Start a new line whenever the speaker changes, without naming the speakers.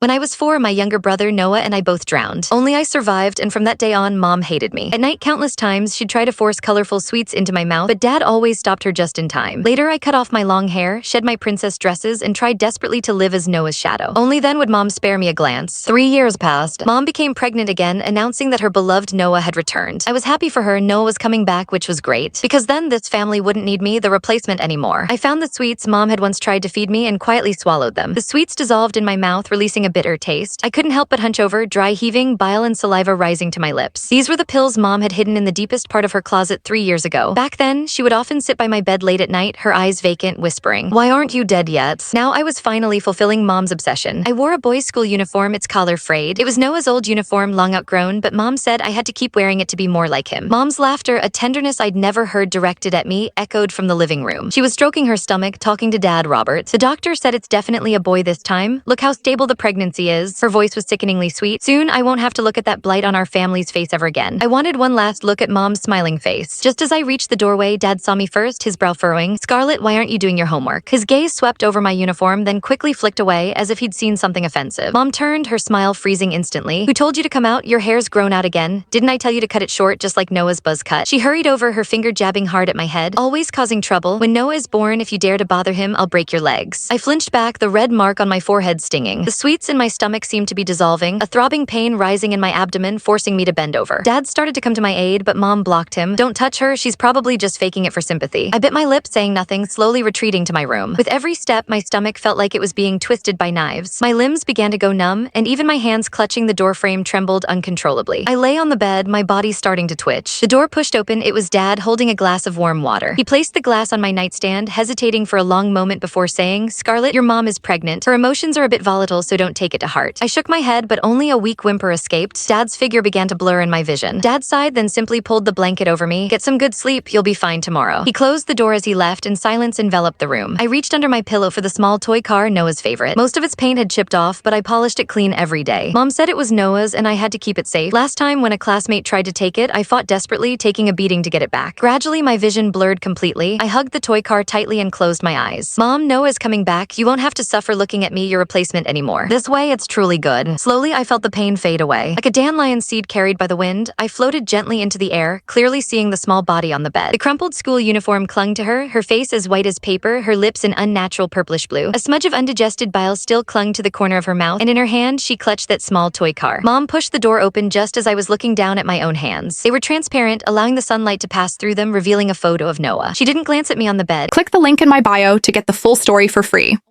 When I was 4, my younger brother Noah and I both drowned. Only I survived, and from that day on, Mom hated me. At night, countless times, she'd try to force colorful sweets into my mouth, but Dad always stopped her just in time. Later, I cut off my long hair, shed my princess dresses, and tried desperately to live as Noah's shadow. Only then would Mom spare me a glance. 3 years passed. Mom became pregnant again, announcing that her beloved Noah had returned. I was happy for her. Noah was coming back, which was great, because then this family wouldn't need me, the replacement, anymore. I found the sweets Mom had once tried to feed me and quietly swallowed them. The sweets dissolved in my mouth, releasing a bitter taste. I couldn't help but hunch over, dry heaving, bile and saliva rising to my lips. These were the pills Mom had hidden in the deepest part of her closet 3 years ago. Back then, she would often sit by my bed late at night, her eyes vacant, whispering, "Why aren't you dead yet?" Now I was finally fulfilling Mom's obsession. I wore a boys' school uniform, its collar frayed. It was Noah's old uniform, long outgrown, but Mom said I had to keep wearing it to be more like him. Mom's laughter, a tenderness I'd never heard directed at me, echoed from the living room. She was stroking her stomach, talking to Dad Robert. "The doctor said it's definitely a boy this time. Look how stable the pregnancy is." Her voice was sickeningly sweet. "Soon, I won't have to look at that blight on our family's face ever again." I wanted one last look at Mom's smiling face. Just as I reached the doorway, Dad saw me first, his brow furrowing. "Scarlett, why aren't you doing your homework?" His gaze swept over my uniform, then quickly flicked away, as if he'd seen something offensive. Mom turned, her smile freezing instantly. "Who told you to come out? Your hair's grown out again. Didn't I tell you to cut it short, just like Noah's buzz cut?" She hurried over, her finger jabbing hard at my head. "Always causing trouble. When Noah is born, if you dare to bother him, I'll break your legs." I flinched back, the red mark on my forehead stinging. The sweets in my stomach seemed to be dissolving, a throbbing pain rising in my abdomen, forcing me to bend over. Dad started to come to my aid, but Mom blocked him. "Don't touch her, she's probably just faking it for sympathy." I bit my lip, saying nothing, slowly retreating to my room. With every step, my stomach felt like it was being twisted by knives. My limbs began to go numb, and even my hands clutching the doorframe trembled uncontrollably. I lay on the bed, my body starting to twitch. The door pushed open. It was Dad, holding a glass of warm water. He placed the glass on my nightstand, hesitating for a long moment before saying, "Scarlett, your mom is pregnant. Her emotions are a bit volatile, so don't take it to heart." I shook my head, but only a weak whimper escaped. Dad's figure began to blur in my vision. Dad sighed, then simply pulled the blanket over me. "Get some good sleep, you'll be fine tomorrow." He closed the door as he left, and silence enveloped the room. I reached under my pillow for the small toy car, Noah's favorite. Most of its paint had chipped off, but I polished it clean every day. Mom said it was Noah's, and I had to keep it safe. Last time, when a classmate tried to take it, I fought desperately, taking a beating to get it back. Gradually, my vision blurred completely. I hugged the toy car tightly and closed my eyes. "Mom, Noah's coming back. You won't have to suffer looking at me, your replacement, anymore. This way, it's truly good." Slowly, I felt the pain fade away. Like a dandelion seed carried by the wind, I floated gently into the air, clearly seeing the small body on the bed. The crumpled school uniform clung to her face as white as paper, her lips an unnatural purplish blue. A smudge of undigested bile still clung to the corner of her mouth, and in her hand, she clutched that small toy car. Mom pushed the door open just as I was looking down at my own hands. They were transparent, allowing the sunlight to pass through them, revealing a photo of Noah. She didn't glance at me on the bed.
Click the link in my bio to get the full story for free.